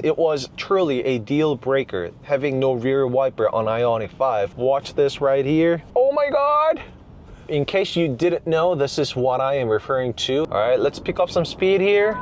It was truly a deal breaker having no rear wiper on IONIQ 5. Watch this right here. Oh my god! In case you didn't know, this is what I am referring to. All right, let's pick up some speed here.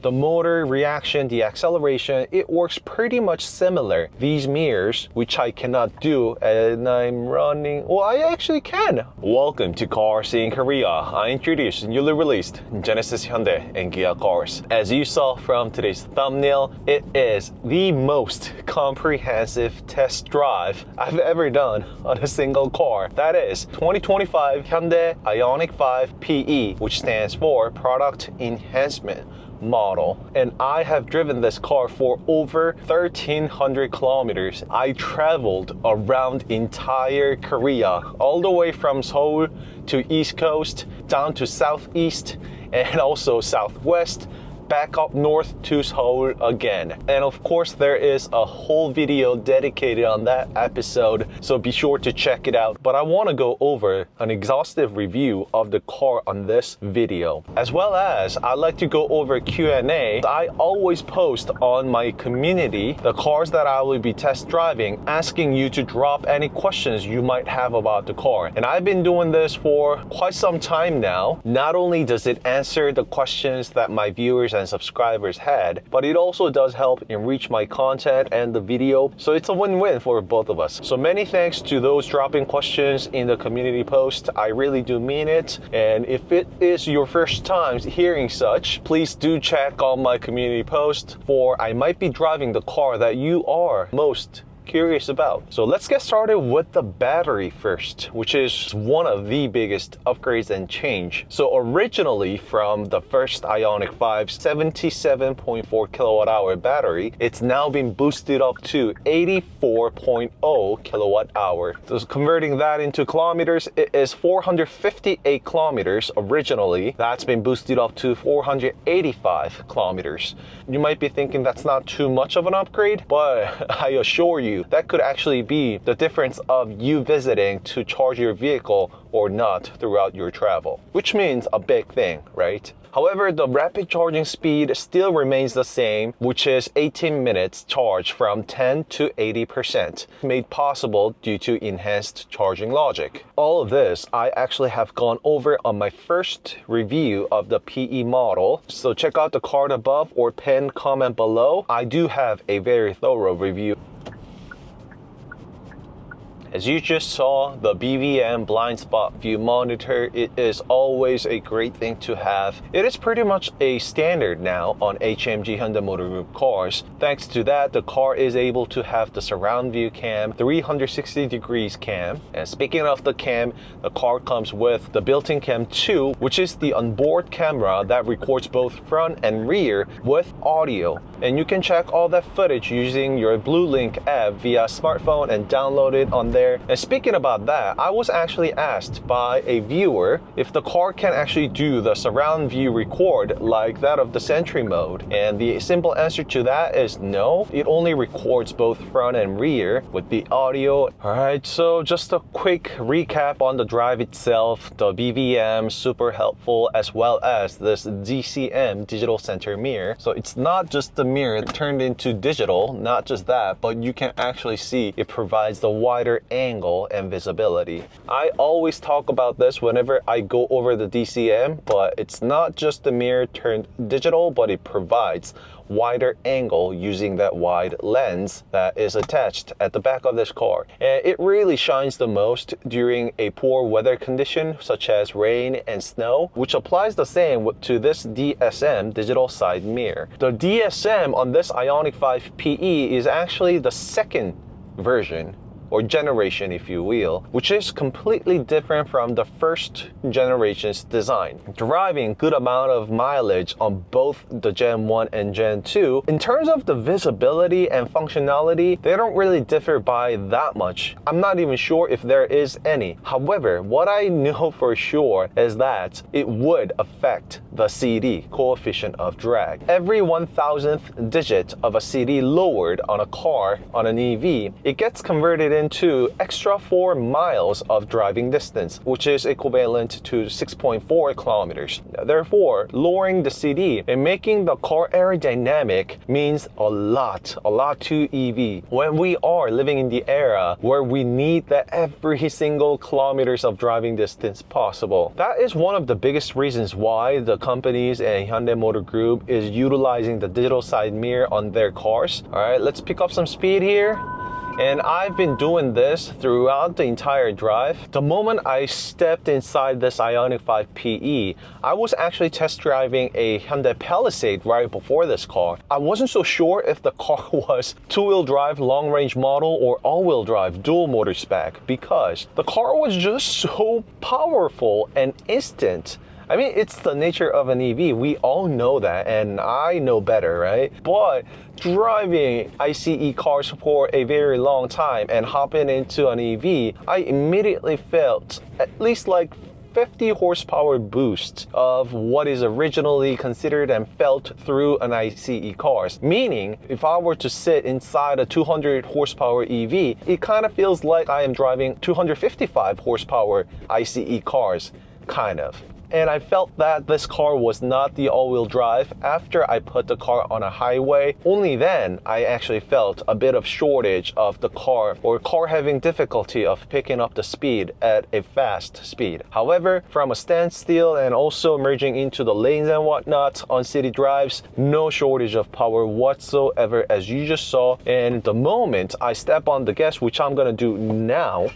The motor reaction, the acceleration, it works pretty much similar. These mirrors, which I cannot do, and I'm running, well, I actually can. Welcome to CarSceneKorea. I introduce newly released Genesis, Hyundai, and Kia cars. As you saw from today's thumbnail, it is the most comprehensive test drive I've ever done on a single car. That is 2025 Hyundai IONIQ 5 PE, which stands for Product Enhancement model, and I have driven this car for over 1,300 kilometers. I traveled around entire Korea, all the way from Seoul to East Coast, down to Southeast, and also Southwest, back up north to Seoul again. And of course, there is a whole video dedicated on that episode, so be sure to check it out. But I want to go over an exhaustive review of the car on this video, as well as I like to go over Q&A. I always post on my community the cars that I will be test driving, asking you to drop any questions you might have about the car. And I've been doing this for quite some time now. Not only does it answer the questions that my viewers and subscribers had, but it also does help enrich my content and the video, so it's a win-win for both of us. So many thanks to those dropping questions in the community post. I really do mean it, and if it is your first time hearing such, please do check on my community post, for I might be driving the car that you are most curious about. So let's get started with the battery first, which is one of the biggest upgrades and change. So originally from the first IONIQ 5's 77.4 kilowatt hour battery, it's now been boosted up to 84.0 kilowatt hour. So converting that into kilometers, it is 458 kilometers originally. That's been boosted up to 485 kilometers. You might be thinking that's not too much of an upgrade, but I assure you, that could actually be the difference of you visiting to charge your vehicle or not throughout your travel, which means a big thing, right? However, the rapid charging speed still remains the same, which is 18 minutes charge from 10 to 80%, made possible due to enhanced charging logic. All of this I actually have gone over on my first review of the PE model, so check out the card above or pinned comment below. I do have a very thorough review. As you just saw, the BVM blind spot view monitor, it is always a great thing to have. It is pretty much a standard now on HMG Hyundai Motor Group cars. Thanks to that, the car is able to have the surround view cam, 360 degrees cam. And speaking of the cam, the car comes with the built-in cam 2, which is the onboard camera that records both front and rear with audio. And you can check all that footage using your BlueLink app via smartphone and download it on there. And speaking about that, I was actually asked by a viewer if the car can actually do the surround view record like that of the Sentry mode. And the simple answer to that is no. It only records both front and rear with the audio. Alright, so just a quick recap on the drive itself. The BVM, super helpful, as well as this DCM, digital center mirror. So it's not just the mirror turned into digital, not just that, but you can actually see it provides the wider angle and visibility. I always talk about this whenever I go over the DCM, but it's not just the mirror turned digital, but it provides wider angle using that wide lens that is attached at the back of this car. And it really shines the most during a poor weather condition such as rain and snow, which applies the same to this DSM digital side mirror. The DSM on this IONIQ 5 PE is actually the second version or generation, if you will, which is completely different from the first generation's design, driving good amount of mileage on both the Gen 1 and Gen 2. In terms of the visibility and functionality, they don't really differ by that much. I'm not even sure if there is any. However, what I know for sure is that it would affect the CD, coefficient of drag. Every 1,000th digit of a CD lowered on a car, on an EV, it gets converted Gen 2 extra 4 miles of driving distance, which is equivalent to 6.4 kilometers. Therefore, lowering the CD and making the car aerodynamic means a lot to EV. When we are living in the era where we need that every single kilometers of driving distance possible. That is one of the biggest reasons why the companies and Hyundai Motor Group is utilizing the digital side mirror on their cars. All right, let's pick up some speed here. And I've been doing this throughout the entire drive. The moment I stepped inside this IONIQ 5 PE, I was actually test driving a Hyundai Palisade right before this car. I wasn't so sure if the car was two-wheel drive long-range model or all-wheel drive dual motor spec because the car was just so powerful and instant. I mean, it's the nature of an EV. We all know that, and I know better, right? But driving ICE cars for a very long time and hopping into an EV, I immediately felt at least like 50 horsepower boost of what is originally considered and felt through an ICE cars. Meaning, if I were to sit inside a 200 horsepower EV, it kind of feels like I am driving 255 horsepower ICE cars, kind of. And I felt that this car was not the all-wheel drive after I put the car on a highway. Only then I actually felt a bit of shortage of the car or car having difficulty of picking up the speed at a fast speed. However, from a standstill and also merging into the lanes and whatnot on city drives, no shortage of power whatsoever as you just saw. And the moment I step on the gas, which I'm gonna do now,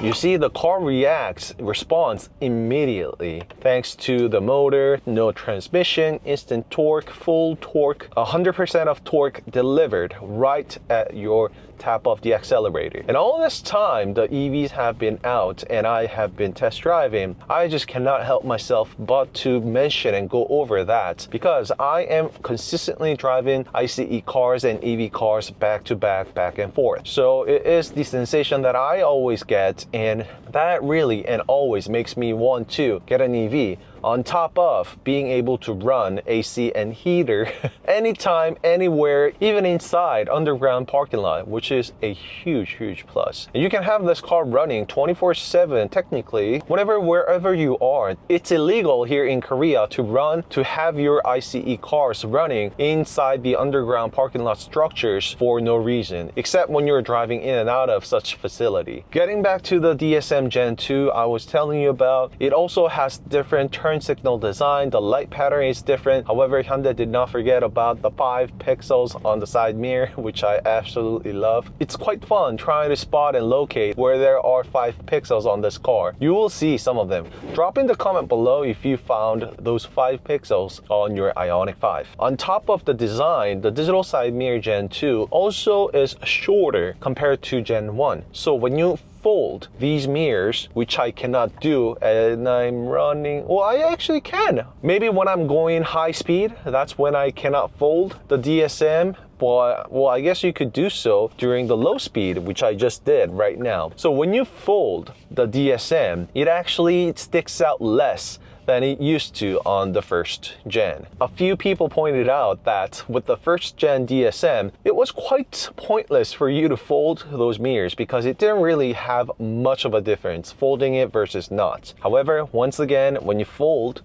you see the car responds immediately thanks to the motor, no transmission, instant torque, full torque, 100% of torque delivered right at your tap of the accelerator. And all this time the EVs have been out and I have been test driving, I just cannot help myself but to mention and go over that because I am consistently driving ICE cars and EV cars back to back and forth. So it is the sensation that I always get, and that really and always makes me want to get an EV on top of being able to run AC and heater anytime, anywhere, even inside underground parking lot, which is a huge plus. And you can have this car running 24/7 technically, wherever you are. It's illegal here in Korea to have your ICE cars running inside the underground parking lot structures for no reason, except when you're driving in and out of such facility. Getting back to the DSM Gen 2 I was telling you about, it also has different turn signal design. The light pattern is different. However, Hyundai did not forget about the 5 pixels on the side mirror, which I absolutely love. It's quite fun trying to spot and locate where there are 5 pixels on this car. You will see some of them. Drop in the comment below if you found those 5 pixels on your IONIQ 5. On top of the design, the digital side mirror Gen 2 also is shorter compared to Gen 1. So when you fold these mirrors, which I cannot do and I'm running, well, I actually can. Maybe when I'm going high speed, that's when I cannot fold the DSM. But, well, I guess you could do so during the low speed, which I just did right now. So when you fold the DSM, it actually sticks out less than it used to on the first gen. A few people pointed out that with the first gen DSM, it was quite pointless for you to fold those mirrors because it didn't really have much of a difference folding it versus not. However, once again, when you fold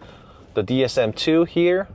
the DSM2 here,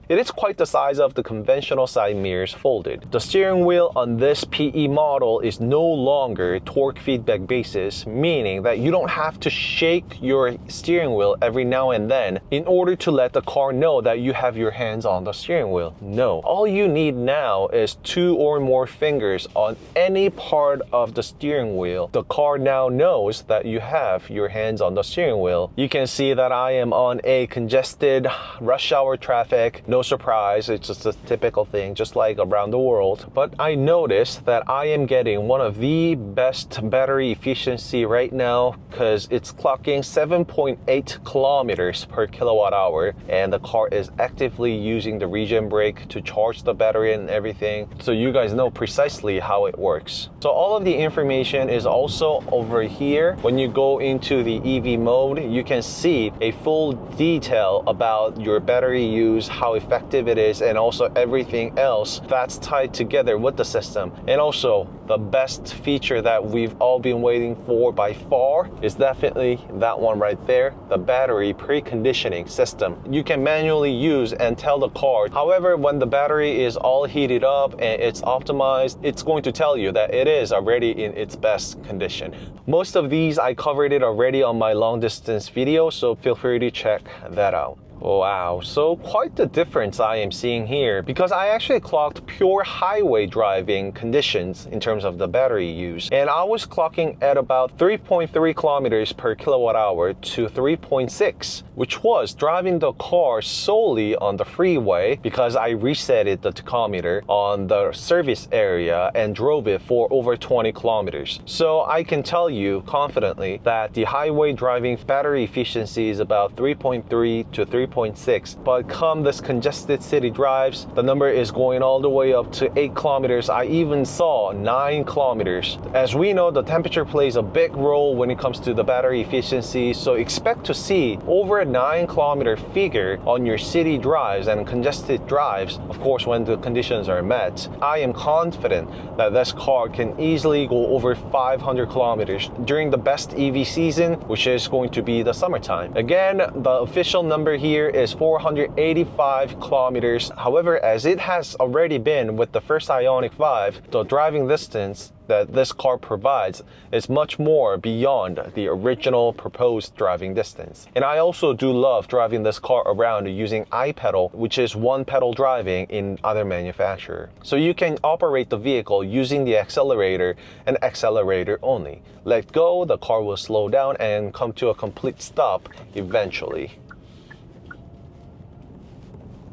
it is quite the size of the conventional side mirrors folded. The steering wheel on this PE model is no longer torque feedback basis, meaning that you don't have to shake your steering wheel every now and then in order to let the car know that you have your hands on the steering wheel. No, all you need now is 2 or more fingers on any part of the steering wheel. The car now knows that you have your hands on the steering wheel. You can see that I am on a congested rush hour traffic. No surprise, it's just a typical thing, just like around the world. But I noticed that I am getting one of the best battery efficiency right now because it's clocking 7.8 kilometers per kilowatt hour, and the car is actively using the regen brake to charge the battery and everything. So you guys know precisely how it works. So all of the information is also over here. When you go into the EV mode, you can see a full detail about your battery use, how effective it is, and also everything else that's tied together with the system. And also the best feature that we've all been waiting for by far is definitely that one right there, the battery preconditioning system. You can manually use and tell the car. However, when the battery is all heated up and it's optimized, it's going to tell you that it is already in its best condition. Most of these I covered it already on my long distance video, so feel free to check that out. Wow, so quite the difference I am seeing here, because I actually clocked pure highway driving conditions in terms of the battery use, and I was clocking at about 3.3 kilometers per kilowatt hour to 3.6, which was driving the car solely on the freeway because I resetted the tachometer on the service area and drove it for over 20 kilometers. So I can tell you confidently that the highway driving battery efficiency is about 3.3 to 3.6, but come this congested city drives, the number is going all the way up to 8 kilometers. I even saw 9 kilometers. As we know, the temperature plays a big role when it comes to the battery efficiency, so expect to see over a 9 kilometer figure on your city drives and congested drives, of course when the conditions are met. I am confident that this car can easily go over 500 kilometers during the best EV season, which is going to be the summertime. Again, the official number here is 485 kilometers. However, as it has already been with the first IONIQ 5, the driving distance that this car provides is much more beyond the original proposed driving distance. And I also do love driving this car around using iPedal, which is one pedal driving in other manufacturer. So you can operate the vehicle using the accelerator and accelerator only. Let go, the car will slow down and come to a complete stop eventually.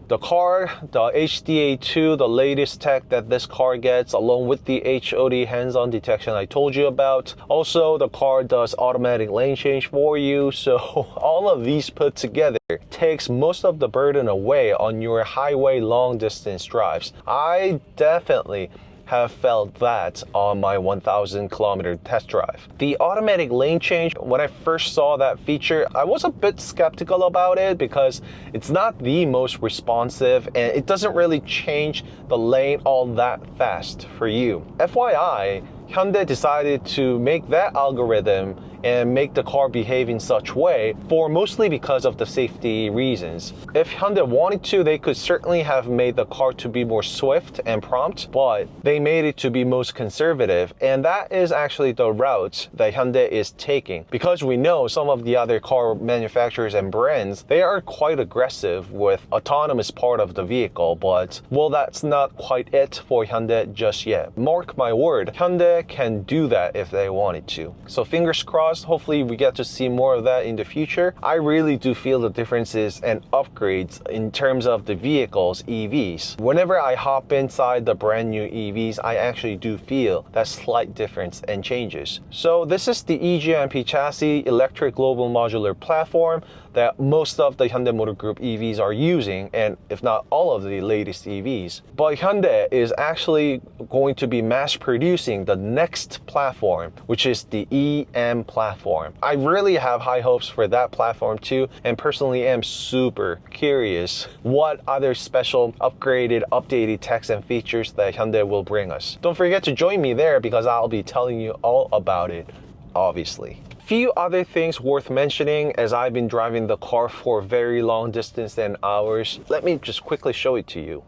The car, the HDA2, the latest tech that this car gets, along with the HOD hands-on detection I told you about. Also, the car does automatic lane change for you, so all of these put together takes most of the burden away on your highway long distance drives. I definitely have felt that on my 1,000 kilometer test drive. The automatic lane change, when I first saw that feature, I was a bit skeptical about it because it's not the most responsive and it doesn't really change the lane all that fast for you. FYI, Hyundai decided to make that algorithm and make the car behave in such way for mostly because of the safety reasons. If Hyundai wanted to, they could certainly have made the car to be more swift and prompt, but they made it to be most conservative, and that is actually the route that Hyundai is taking. Because we know some of the other car manufacturers and brands, they are quite aggressive with autonomous part of the vehicle, but well, that's not quite it for Hyundai just yet. Mark my word, Hyundai can do that if they wanted to. So fingers crossed, hopefully we get to see more of that in the future. I really do feel the differences and upgrades in terms of the vehicles, EVs. Whenever I hop inside the brand new EVs, I actually do feel that slight difference and changes. So this is the E-GMP chassis, electric global modular platform, that most of the Hyundai Motor Group EVs are using, and if not all of the latest EVs. But Hyundai is actually going to be mass producing the next platform, which is the EM platform. I really have high hopes for that platform too, and personally am super curious what other special upgraded, updated techs and features that Hyundai will bring us. Don't forget to join me there because I'll be telling you all about it, obviously. Few other things worth mentioning as I've been driving the car for very long distance and hours. Let me just quickly show it to you.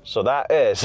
So that is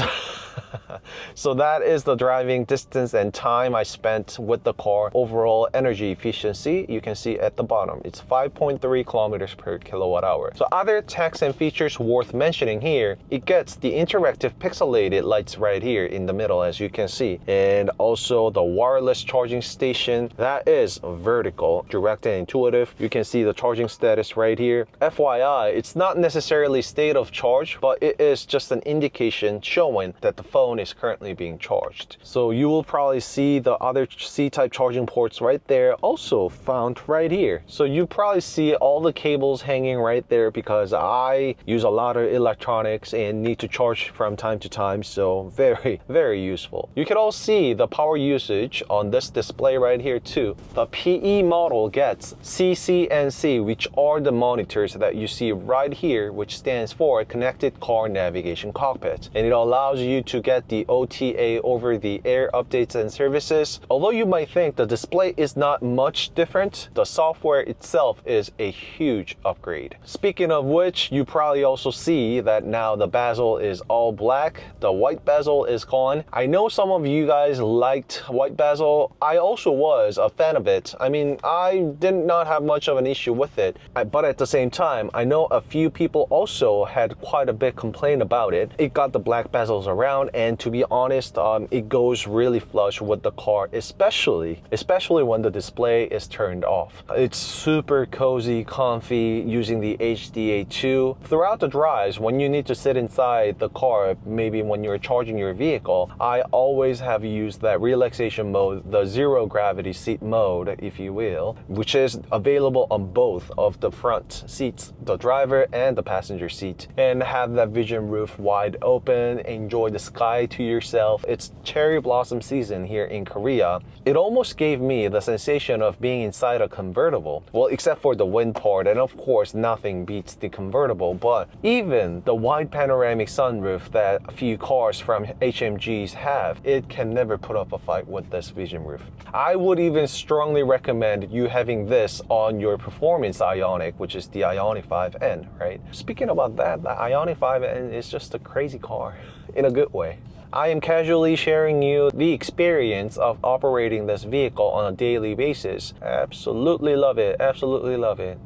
the driving distance and time I spent with the car. Overall energy efficiency, you can see at the bottom, it's 5.3 kilometers per kilowatt hour. So other techs and features worth mentioning here, it gets the interactive pixelated lights right here in the middle, as you can see, and also the wireless charging station that is vertical, direct and intuitive. You can see the charging status right here. FYI, it's not necessarily state of charge, but it is just an indication showing that the phone phone is currently being charged. So you will probably see the other C-type charging ports right there, also found right here. So you probably see all the cables hanging right there because I use a lot of electronics and need to charge from time to time, so very, very useful. You can all see the power usage on this display right here too. The PE model gets ccNC, which are the monitors that you see right here, which stands for Connected Car Navigation Cockpit, and it allows you to get the OTA over the air updates and services. Although you might think the display is not much different, the software itself is a huge upgrade. Speaking of which, you probably also see that now the bezel is all black, the white bezel is gone. I know some of you guys liked white bezel. I also was a fan of it. I mean, I did not have much of an issue with it, but at the same time, I know a few people also had quite a bit complaint about it. It got the black bezels around, and to be honest, it goes really flush with the car, especially when the display is turned off. It's super cozy, comfy, using the HDA2. Throughout the drives, when you need to sit inside the car, maybe when you're charging your vehicle, I always have used that relaxation mode, the zero gravity seat mode, if you will, which is available on both of the front seats, the driver and the passenger seat, and have that vision roof wide open, enjoy the sky to yourself. It's cherry blossom season here in Korea. It almost gave me the sensation of being inside a convertible. Well, except for the wind part, and of course nothing beats the convertible, but even the wide panoramic sunroof that a few cars from HMGs have, it can never put up a fight with this vision roof. I would even strongly recommend you having this on your performance IONIQ, which is the IONIQ 5N, right? Speaking about that, the IONIQ 5N is just a crazy car in a good way. I am casually sharing you the experience of operating this vehicle on a daily basis. Absolutely love it, absolutely love it.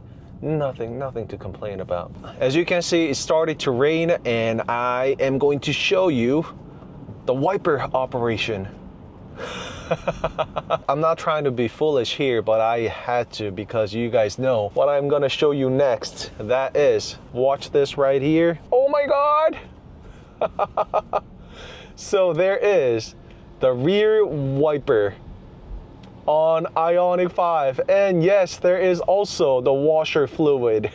Nothing to complain about. As you can see, it started to rain, and I am going to show you the wiper operation. I'm not trying to be foolish here, but I had to because you guys know what I'm gonna show you next. That is, watch this right here. Oh my God! So there is the rear wiper on IONIQ 5, and yes, there is also the washer fluid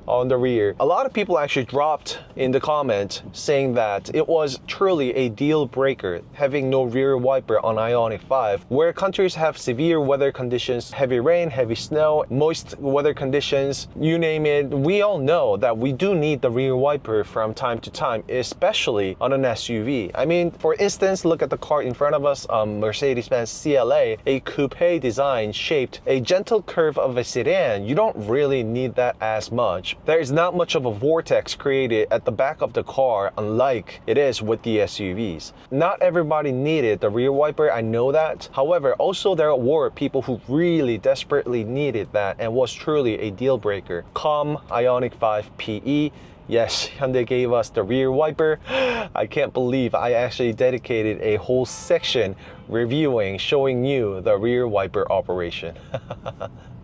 on the rear. A lot of people actually dropped in the comment saying that it was truly a deal breaker having no rear wiper on IONIQ 5, where countries have severe weather conditions, heavy rain, heavy snow, moist weather conditions, you name it. We all know that we do need the rear wiper from time to time, especially on an SUV. I mean, for instance, look at the car in front of us, Mercedes-Benz CLA, a coupe design shaped a gentle curve of a sedan. You don't really need that as much. There is not much of a vortex created at the back of the car, unlike it is with the SUVs. Not everybody needed the rear wiper, I know that. However, also there were people who really desperately needed that and was truly a deal breaker. Come IONIQ 5 PE. Yes, Hyundai gave us the rear wiper. I can't believe I actually dedicated a whole section reviewing, showing you the rear wiper operation.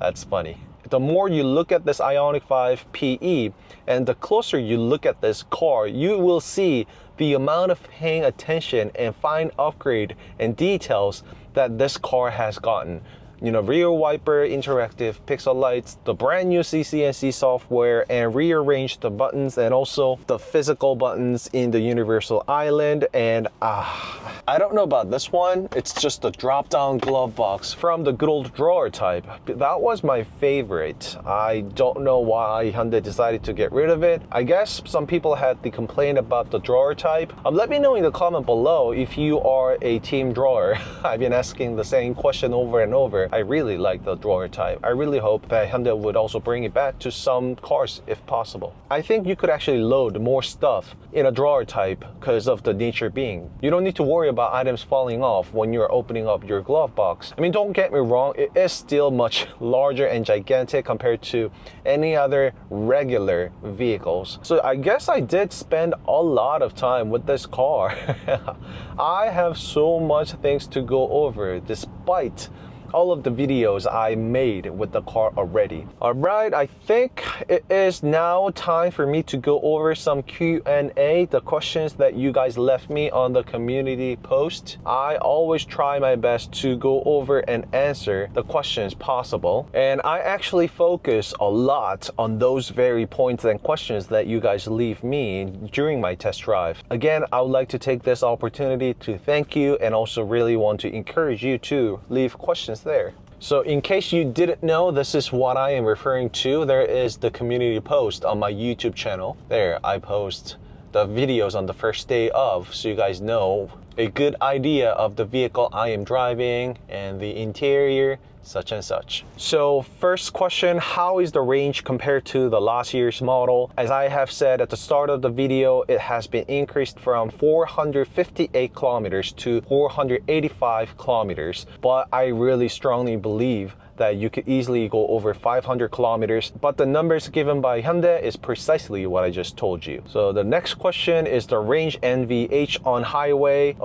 That's funny. The more you look at this IONIQ 5 PE and the closer you look at this car, you will see the amount of paying attention and fine upgrade and details that this car has gotten. You know, rear wiper, interactive pixel lights, the brand new ccNC software, and rearrange the buttons, and also the physical buttons in the universal island. And I don't know about this one. It's just a drop-down glove box from the good old drawer type. That was my favorite. I don't know why Hyundai decided to get rid of it. I guess some people had the complaint about the drawer type. Let me know in the comment below if you are a team drawer. I've been asking the same question over and over. I really like the drawer type. I really hope that Hyundai would also bring it back to some cars if possible. I think you could actually load more stuff in a drawer type because of the nature being. You don't need to worry about items falling off when you're opening up your glove box. I mean, don't get me wrong, it is still much larger and gigantic compared to any other regular vehicles. So I guess I did spend a lot of time with this car. I have so much things to go over despite all of the videos I made with the car already. Alright, I think it is now time for me to go over some Q&A, the questions that you guys left me on the community post. I always try my best to go over and answer the questions possible, and I actually focus a lot on those very points and questions that you guys leave me during my test drive. Again, I would like to take this opportunity to thank you and also really want to encourage you to leave questions there. So in case you didn't know, this is what I am referring to. There is the community post on my YouTube channel. There, I post the videos on the first day of, so you guys know a good idea of the vehicle I am driving and the interior, such and such. So first question, how is the range compared to the last year's model? As I have said at the start of the video, it has been increased from 458 kilometers to 485 kilometers, but I really strongly believe that you could easily go over 500 kilometers, but the numbers given by Hyundai is precisely what I just told you. So the next question is the range NVH on highway.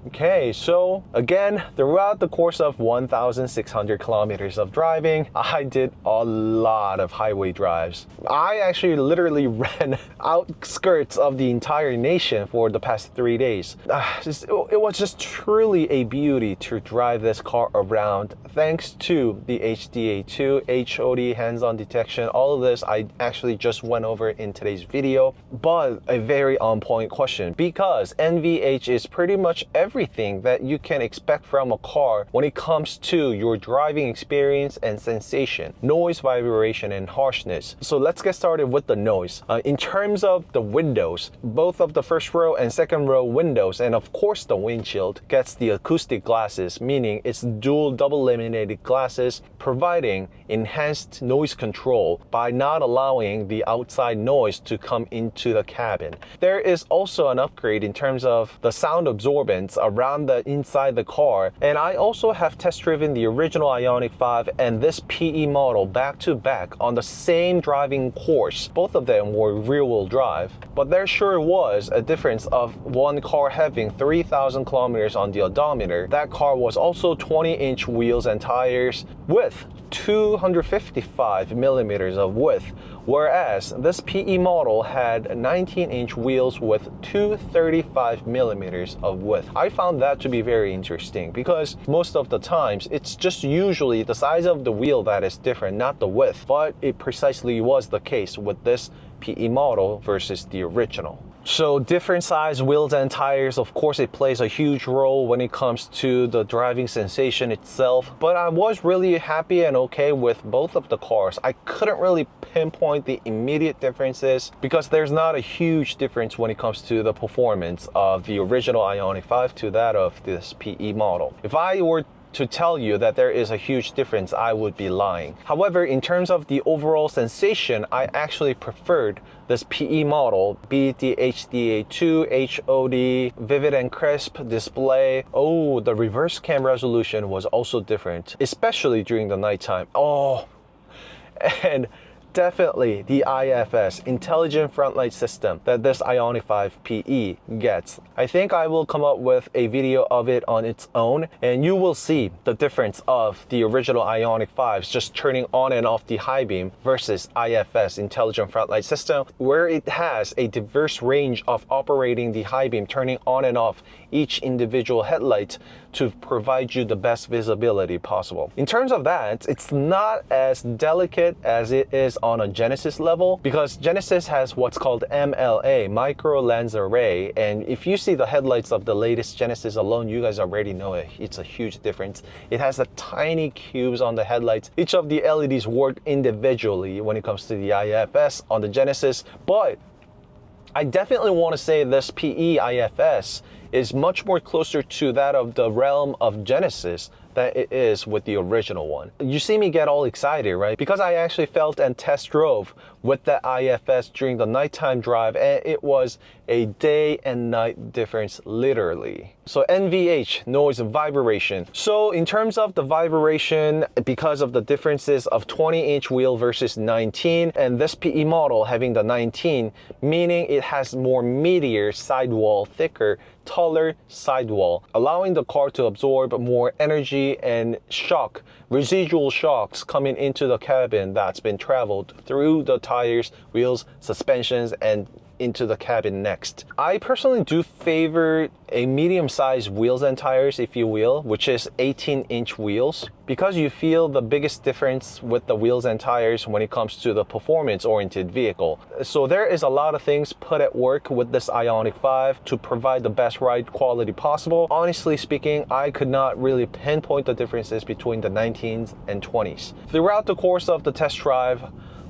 Okay, so again, throughout the course of 1,600 kilometers of driving, I did a lot of highway drives. I actually literally ran outskirts of the entire nation for the past 3 days. It was just truly a beauty to drive this car around. Thanks to the HDA2, HOD, hands-on detection, all of this I actually just went over in today's video, but a very on-point question, because NVH is pretty much everything that you can expect from a car when it comes to your driving experience and sensation, noise, vibration, and harshness. So let's get started with the noise. In terms of the windows, both of the first row and second row windows, and of course the windshield, gets the acoustic glasses, meaning it's dual double laminated glasses, providing enhanced noise control by not allowing the outside noise to come into the cabin. There is also an upgrade in terms of the sound absorbance around the inside the car, and I also have test driven the original IONIQ 5 and this PE model back to back on the same driving course. Both of them were rear-wheel drive, but there sure was a difference of one car having 3,000 kilometers on the odometer. That car was also 20-inch wheels and tires with 255 millimeters of width, whereas this PE model had 19-inch wheels with 235 millimeters of width. I found that to be very interesting because most of the times it's just usually the size of the wheel that is different, not the width, but it precisely was the case with this PE model versus the original. So different size wheels and tires, of course it plays a huge role when it comes to the driving sensation itself, but I was really happy and okay with both of the cars. I couldn't really pinpoint the immediate differences because there's not a huge difference when it comes to the performance of the original IONIQ 5 to that of this PE model. If I were to tell you that there is a huge difference, I would be lying. However, in terms of the overall sensation, I actually preferred this PE model, be it the HDA2, HOD, vivid and crisp display. Oh, the reverse cam resolution was also different, especially during the nighttime. Oh, and definitely the IFS, Intelligent Front Light System, that this IONIQ 5 PE gets. I think I will come up with a video of it on its own, and you will see the difference of the original IONIQ 5s just turning on and off the high beam versus IFS, Intelligent Front Light System, where it has a diverse range of operating the high beam, turning on and off each individual headlight to provide you the best visibility possible. In terms of that, it's not as delicate as it is on a Genesis level, because Genesis has what's called MLA, micro lens array, and if you see the headlights of the latest Genesis alone, you guys already know it's a huge difference. It has the tiny cubes on the headlights. Each of the LEDs work individually when it comes to the IFS on the Genesis, but I definitely want to say this PE IFS is much more closer to that of the realm of Genesis than it is with the original one. You see me get all excited, right? Because I actually felt and test drove with the IFS during the nighttime drive, and it was a day and night difference literally. So NVH, noise vibration. So in terms of the vibration, because of the differences of 20-inch wheel versus 19, and this PE model having the 19, meaning it has more meatier sidewall, thicker, taller sidewall, allowing the car to absorb more energy and shock, residual shocks coming into the cabin that's been traveled through the tires, wheels, suspensions, and into the cabin next. I personally do favor a medium-sized wheels and tires, if you will, which is 18-inch wheels, because you feel the biggest difference with the wheels and tires when it comes to the performance-oriented vehicle. So there is a lot of things put at work with this IONIQ 5 to provide the best ride quality possible. Honestly speaking, I could not really pinpoint the differences between the 19s and 20s. Throughout the course of the test drive,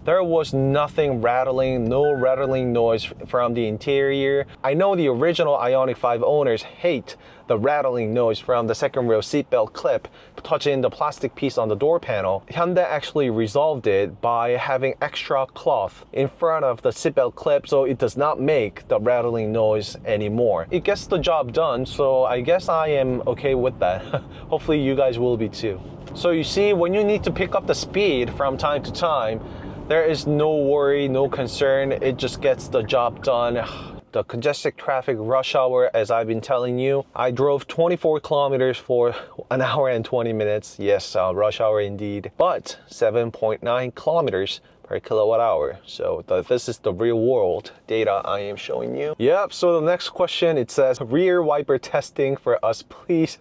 there was nothing rattling, no rattling noise from the interior. I know the original IONIQ 5 owners hate the rattling noise from the second row seatbelt clip touching the plastic piece on the door panel. Hyundai actually resolved it by having extra cloth in front of the seatbelt clip so it does not make the rattling noise anymore. It gets the job done, so I guess I am okay with that. Hopefully you guys will be too. So you see, when you need to pick up the speed from time to time, there is no worry, no concern. It just gets the job done. The congested traffic rush hour, as I've been telling you, I drove 24 kilometers for 1 hour and 20 minutes. Yes, rush hour indeed, but 7.9 kilometers per kilowatt hour. So this is the real world data I am showing you. Yep, so the next question, it says, rear wiper testing for us, please.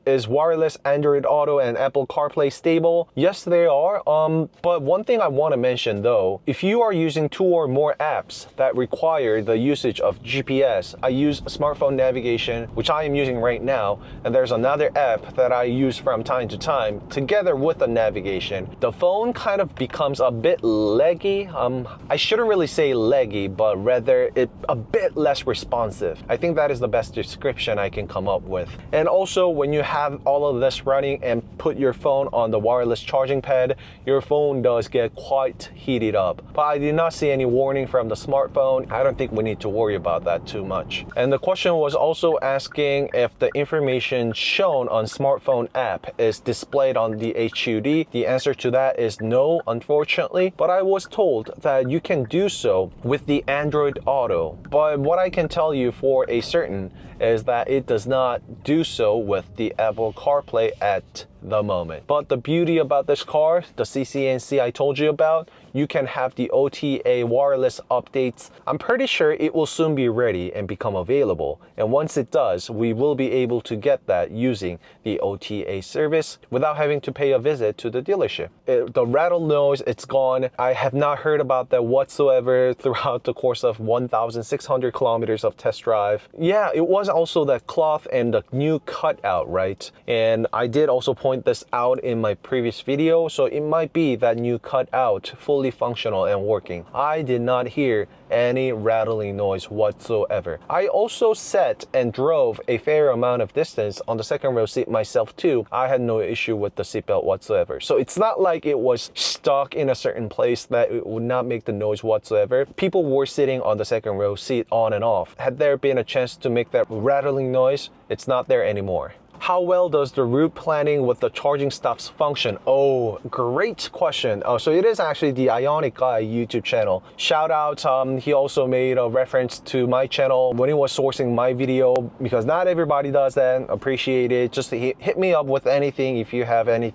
Is wireless Android Auto and Apple CarPlay stable? Yes, they are. But one thing I want to mention though, if you are using 2 or more apps that require the usage of GPS, I use smartphone navigation, which I am using right now, and there's another app that I use from time to time together with the navigation. The phone kind of becomes a bit leggy. I shouldn't really say leggy, but rather a bit less responsive. I think that is the best description I can come up with. And also, when you have all of this running and put your phone on the wireless charging pad, your phone does get quite heated up. But I did not see any warning from the smartphone. I don't think we need to worry about that too much. And the question was also asking if the information shown on smartphone app is displayed on the HUD. The answer to that is no, unfortunately. But I was told that you can do so with the Android Auto. But what I can tell you for a certain is that it does not do so with the Apple CarPlay at the moment. But the beauty about this car, the ccNC I told you about, you can have the OTA wireless updates. I'm pretty sure it will soon be ready and become available. And once it does, we will be able to get that using the OTA service without having to pay a visit to the dealership. The rattle noise, it's gone. I have not heard about that whatsoever throughout the course of 1,600 kilometers of test drive. Yeah, it was also that cloth and the new cutout, right? And I did also point this out in my previous video, so it might be that new cutout fully functional and working. I did not hear any rattling noise whatsoever. I also sat and drove a fair amount of distance on the second row seat myself too. I had no issue with the seatbelt whatsoever. So it's not like it was stuck in a certain place that it would not make the noise whatsoever. People were sitting on the second row seat on and off. Had there been a chance to make that rattling noise, it's not there anymore. How well does the route planning with the charging stops function? Oh, great question. So it is actually the IONIQ Guy YouTube channel. Shout out, he also made a reference to my channel when he was sourcing my video, because not everybody does that. Appreciate it. Just hit me up with anything if you have any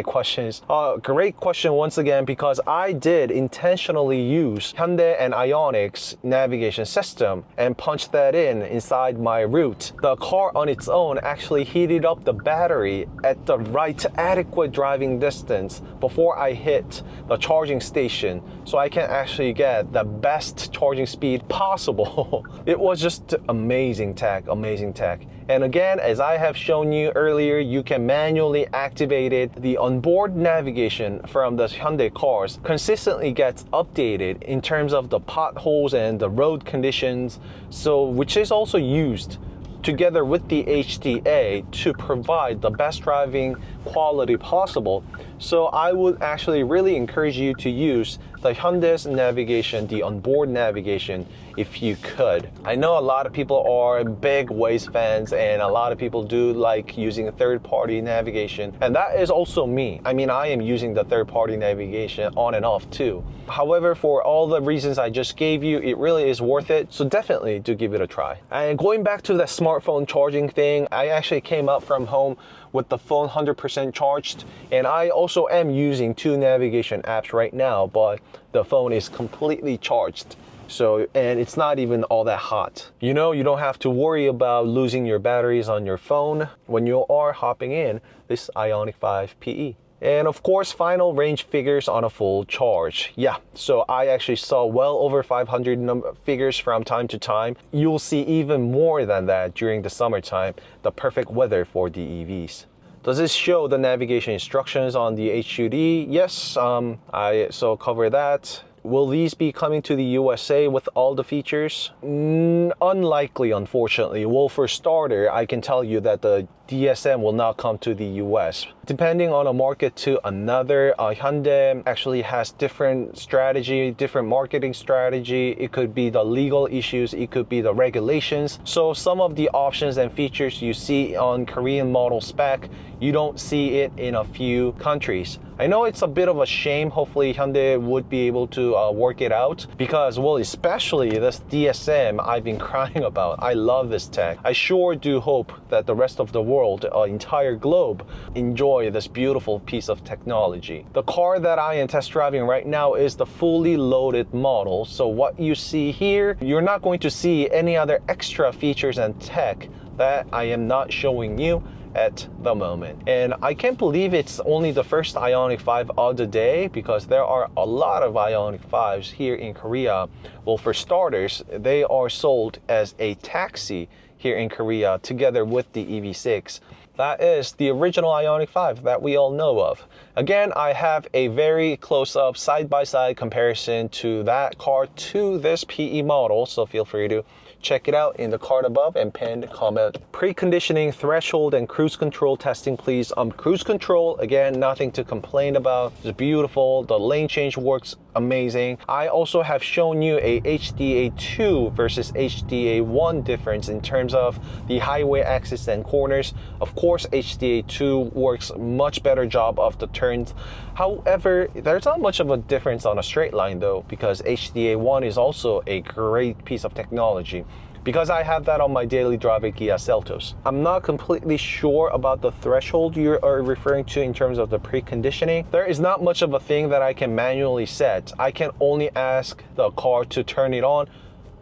questions. Great question once again, because I did intentionally use Hyundai and IONIQ's navigation system and punch that inside my route. The car on its own actually heated up the battery at the right adequate driving distance before I hit the charging station, so I can actually get the best charging speed possible. It was just amazing tech, amazing tech. And again, as I have shown you earlier, you can manually activate it. The onboard navigation from the Hyundai cars consistently gets updated in terms of the potholes and the road conditions, so which is also used together with the HDA to provide the best driving quality possible. So I would actually really encourage you to use the Hyundai's navigation, the onboard navigation, if you could. I know a lot of people are big Waze fans and a lot of people do like using a third-party navigation, and that is also me. I mean, I am using the third-party navigation on and off too. However, for all the reasons I just gave you, it really is worth it, so definitely do give it a try. And going back to the smartphone charging thing, I actually came up from home with the phone 100% charged, and I also am using 2 navigation apps right now, but the phone is completely charged. So, and it's not even all that hot. You know, you don't have to worry about losing your batteries on your phone when you are hopping in this IONIQ 5 PE. And of course, final range figures on a full charge. Yeah, so I actually saw well over 500 figures from time to time. You'll see even more than that during the summertime, the perfect weather for the EVs. Does this show the navigation instructions on the HUD? Yes, I cover that. Will these be coming to the USA with all the features? Unlikely, unfortunately. Well, for starter, I can tell you that the DSM will not come to the US. Depending on a market to another, Hyundai actually has different strategy, different marketing strategy. It could be the legal issues, it could be the regulations. So some of the options and features you see on Korean model spec, you don't see it in a few countries. I know it's a bit of a shame. Hopefully Hyundai would be able to work it out because, well, especially this DSM I've been crying about. I love this tech. I sure do hope that the rest of the world, entire globe, enjoy this beautiful piece of technology. The car that I am test driving right now is the fully loaded model. So what you see here, you're not going to see any other extra features and tech that I am not showing you at the moment. And I can't believe it's only the first IONIQ 5 of the day because there are a lot of IONIQ 5s here in Korea. Well, for starters, they are sold as a taxi here in Korea together with the EV6. That is the original IONIQ 5 that we all know of. Again, I have a very close-up side-by-side comparison to that car to this PE model, so feel free to check it out in the card above and pinned comment. Preconditioning, threshold, and cruise control testing, please. Cruise control, again, nothing to complain about. It's beautiful. The lane change works amazing. I also have shown you a HDA2 versus HDA1 difference in terms of the highway axis and corners. Of course, HDA2 works much better job of the turns. However, there's not much of a difference on a straight line though, because HDA1 is also a great piece of technology. Because I have that on my daily drive at Kia Seltos. I'm not completely sure about the threshold you are referring to in terms of the preconditioning. There is not much of a thing that I can manually set. I can only ask the car to turn it on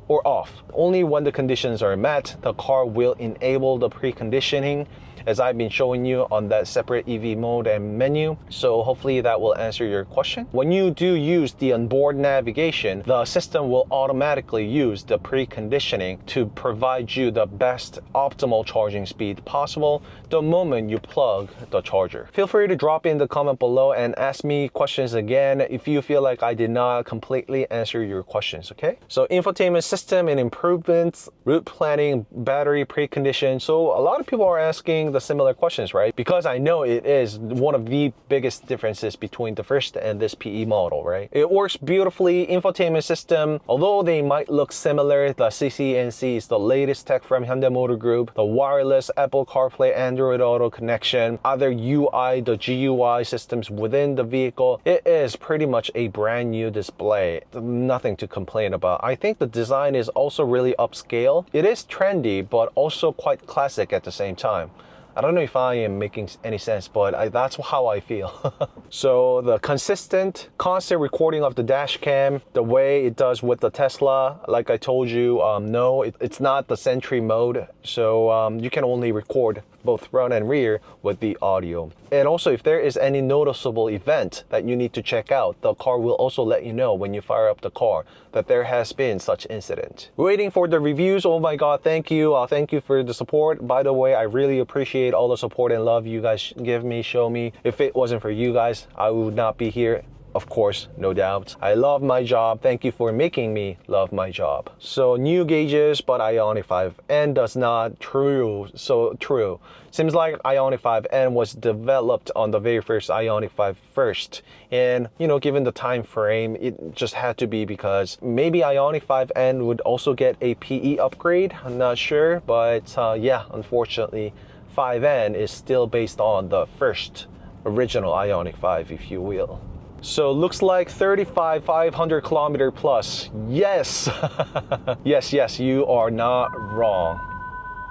or off. Only when the conditions are met, the car will enable the preconditioning, as I've been showing you on that separate EV mode and menu. So hopefully that will answer your question. When you do use the onboard navigation, the system will automatically use the preconditioning to provide you the best optimal charging speed possible the moment you plug the charger. Feel free to drop in the comment below and ask me questions again if you feel like I did not completely answer your questions, okay? So infotainment system and improvements, route planning, battery precondition. So a lot of people are asking the similar questions, right? Because I know it is one of the biggest differences between the first and this PE model, right? It works beautifully. Infotainment system, although they might look similar, the ccNC is the latest tech from Hyundai Motor Group. The wireless Apple CarPlay, Android Auto connection, other UI, the GUI systems within the vehicle. It is pretty much a brand new display. Nothing to complain about. I think the design is also really upscale. It is trendy, but also quite classic at the same time. I don't know if I am making any sense, but that's how I feel. So the constant recording of the dash cam, the way it does with the Tesla, like I told you, no, it's not the Sentry mode. So you can only record both front and rear with the audio. And also, if there is any noticeable event that you need to check out, the car will also let you know when you fire up the car that there has been such incident. Waiting for the reviews. Oh my god, thank you. Thank you for the support. By the way, I really appreciate all the support and love you guys give me, show me. If it wasn't for you guys, I would not be here Of course, no doubt. I love my job. Thank you for making me love my job. So new gauges, but IONIQ 5N does not. True. So true. Seems like IONIQ 5N was developed on the very first IONIQ 5 first. And, you know, given the time frame, it just had to be because maybe IONIQ 5N would also get a PE upgrade. I'm not sure, but yeah, unfortunately, 5N is still based on the first original IONIQ 5, if you will. So looks like 500 kilometer plus. Yes. yes, you are not wrong.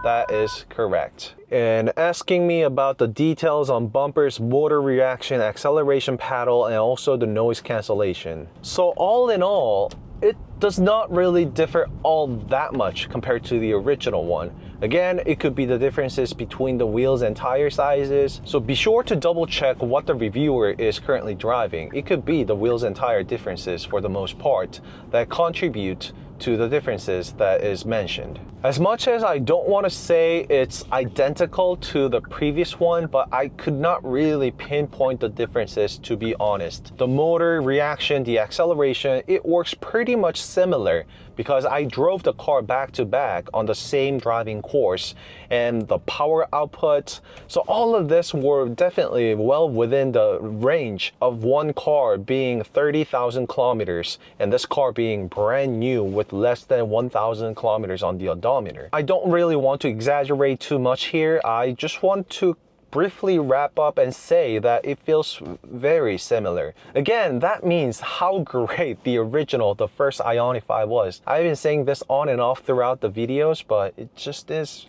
That is correct. And asking me about the details on bumpers, motor reaction, acceleration paddle, and also the noise cancellation. So all in all, it does not really differ all that much compared to the original one. Again, it could be the differences between the wheels and tire sizes. So be sure to double check what the reviewer is currently driving. It could be the wheels and tire differences for the most part that contribute to the differences that is mentioned. As much as I don't want to say it's identical to the previous one, but I could not really pinpoint the differences, to be honest. The motor reaction, the acceleration, it works pretty much similar because I drove the car back to back on the same driving course, and the power output. So all of this were definitely well within the range of one car being 30,000 kilometers and this car being brand new with less than 1,000 kilometers on the odometer. I don't really want to exaggerate too much here. I just want to briefly wrap up and say that it feels very similar. Again, that means how great the original, the first IONIQ 5 was. I've been saying this on and off throughout the videos, but it just is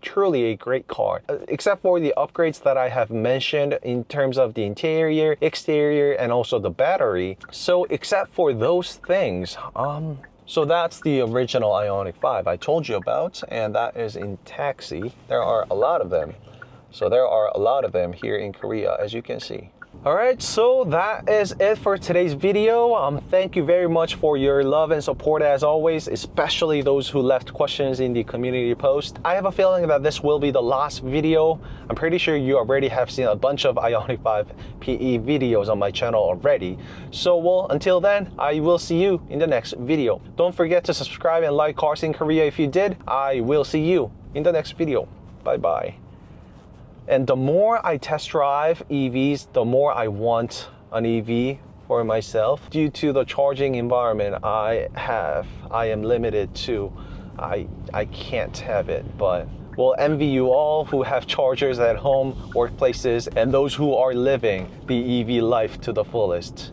truly a great car. Except for the upgrades that I have mentioned in terms of the interior, exterior, and also the battery. So except for those things, so that's the original IONIQ 5 I told you about, and that is in taxi. There are a lot of them. So there are a lot of them here in Korea, as you can see. Alright, so that is it for today's video. Thank you very much for your love and support as always, especially those who left questions in the community post. I have a feeling that this will be the last video. I'm pretty sure you already have seen a bunch of IONIQ 5 PE videos on my channel already. So well, until then, I will see you in the next video. Don't forget to subscribe and like CarSceneKorea if you did. I will see you in the next video. Bye bye. And the more I test drive EVs, the more I want an EV for myself. Due to the charging environment I am limited to. I can't have it, but will envy you all who have chargers at home, workplaces, and those who are living the EV life to the fullest.